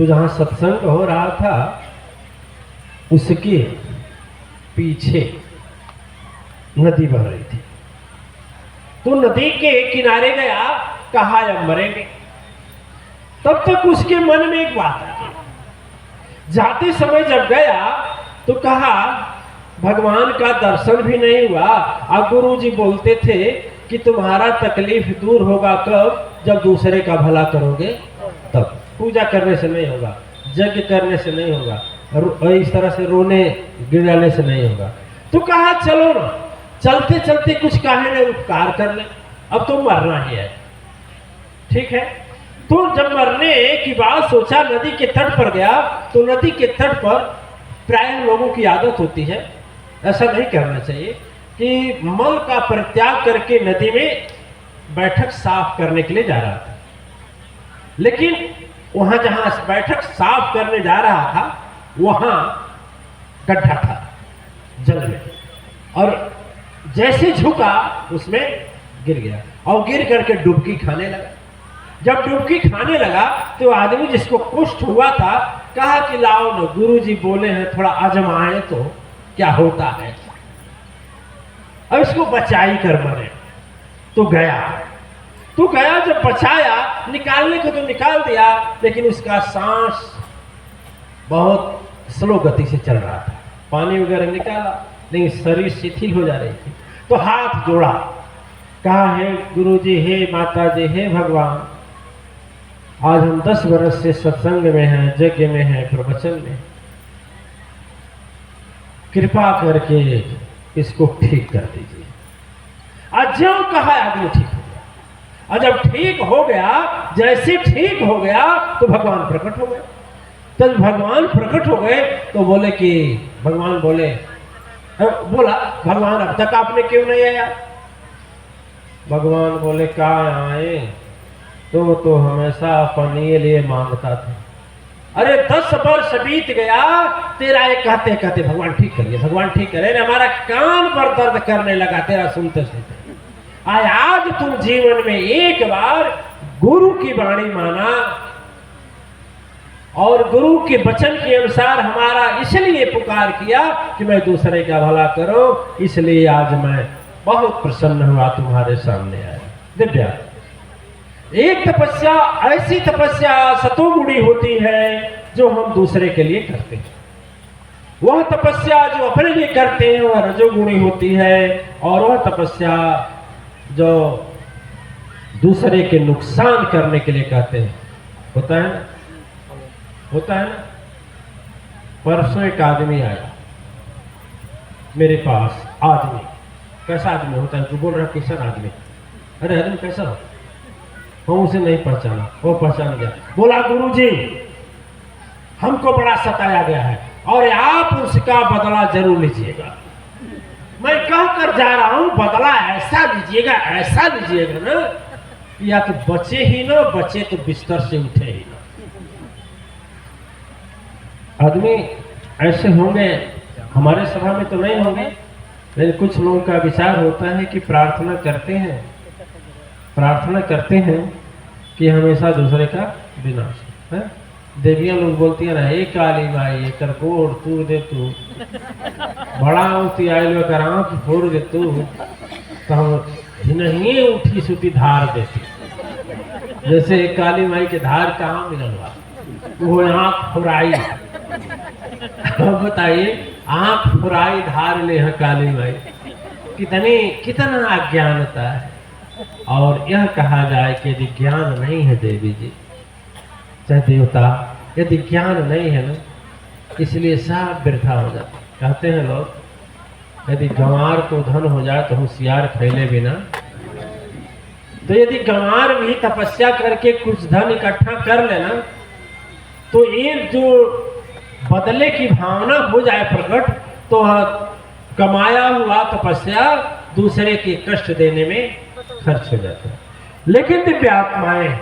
तो जहाँ सत्संग हो रहा था उसके पीछे नदी बह रही थी। तो नदी के किनारे गया, कहा अब मरेंगे। तब तक उसके मन में एक बात आई। जाते समय जब गया तो कहा भगवान का दर्शन भी नहीं हुआ। अब गुरु जी बोलते थे कि तुम्हारा तकलीफ दूर होगा कब, जब दूसरे का भला करोगे तब। पूजा करने से नहीं होगा, यज्ञ करने से नहीं होगा, इस तरह से रोने गिराने से नहीं होगा। तो कहा चलो ना, चलते चलते कुछ काहे ने उपकार कर ले, अब तो मरना ही है। ठीक है, तो जब मरने की बात सोचा, नदी के तट पर गया। तो नदी के तट पर प्राय लोगों की आदत होती है, ऐसा नहीं करना चाहिए, कि मल का परित्याग करके नदी में बैठक साफ करने के लिए जा रहा था। लेकिन वहां जहां बैठक साफ करने जा रहा था वहां गड्ढा था जल में, और जैसे झुका उसमें गिर गया और गिर करके डुबकी खाने लगा। जब डुबकी खाने लगा तो आदमी जिसको कुष्ठ हुआ था कहा कि लाओ न, गुरुजी बोले हैं थोड़ा आजमाए तो क्या होता है, अब इसको बचाई कर मरे। तो गया जब बचाया, निकालने को तो निकाल दिया, लेकिन उसका सांस बहुत स्लो गति से चल रहा था। पानी वगैरह निकाला लेकिन शरीर शिथिल हो जा रही थी। तो हाथ जोड़ा, कहा हे गुरुजी, हे माता जी, हे भगवान, आज हम 10 वर्ष से सत्संग में हैं, यज्ञ में हैं, प्रवचन में, कृपा करके इसको ठीक कर दीजिए। आज जो कहा आदमी ठीक हो गया, और जब ठीक हो गया, जैसे ठीक हो गया तो भगवान प्रकट हो गए। तब भगवान प्रकट हो गए तो बोले कि भगवान बोला भगवान अब तक आपने क्यों नहीं आया? भगवान बोले कहाँ आए, तो हमेशा अपने लिए मांगता था। अरे 10 वर्ष बीत गया, तेरा एक कहते कहते भगवान ठीक करिए, भगवान ठीक करे, हमारा कान पर दर्द करने लगा तेरा सुनते सुनते। आज तुम जीवन में एक बार गुरु की वाणी माना और गुरु के वचन के अनुसार हमारा इसलिए पुकार किया कि मैं दूसरे का भला करूं, इसलिए आज मैं बहुत प्रसन्न हुआ तुम्हारे सामने आया। दिव्या, एक तपस्या ऐसी तपस्या सतोगुणी होती है जो हम दूसरे के लिए करते हैं। वह तपस्या जो अपने लिए करते हैं वह रजोगुणी होती है, और वह तपस्या जो दूसरे के नुकसान करने के लिए कहते हैं होता है ना। परसों एक आदमी आया मेरे पास। आदमी कैसा आदमी होता है? जो बोल रहा किसान आदमी, अरे आदमी कैसा हो? हम उसे नहीं पहचाना, वो पहचान गया। बोला गुरुजी, हमको बड़ा सताया गया है और आप उसका बदला जरूर लीजिएगा। मैं कह कर जा रहा हूं, बदला ऐसा लीजिएगा ना, या तो बचे ही ना, बचे तो बिस्तर से उठे ही ना। आदमी ऐसे होंगे, हमारे सभा में तो नहीं होंगे, लेकिन कुछ लोगों का विचार होता है कि प्रार्थना करते हैं कि हमेशा दूसरे का विनाश है। देवियां लोग बोलती है ना, हे काली माई एक गोड़ तू दे, तू बड़ा होती आयल कराओ कि फोड़ दे तू, तो हम नहीं उठी सुती धार देती। जैसे काली माई के धार कहाँ मिलन हुआ, वो आँख फुराई। बताइए, आँख फुराई धार ले है काली माई, कितना अज्ञानता है। और यह कहा जाए कि यदि ज्ञान नहीं है देवी जी, चाहे देवता, यदि ज्ञान नहीं है ना, इसलिए सब वृथा हो जाता। कहते हैं लोग, यदि गंवार को धन हो जाए तो होशियार फैले बिना। तो यदि गंवार भी तपस्या करके कुछ धन इकट्ठा कर लेना, तो ये जो बदले की भावना हो जाए प्रकट, तो कमाया हुआ तपस्या दूसरे के कष्ट देने में खर्च हो जाता है। लेकिन दिव्य आत्माएं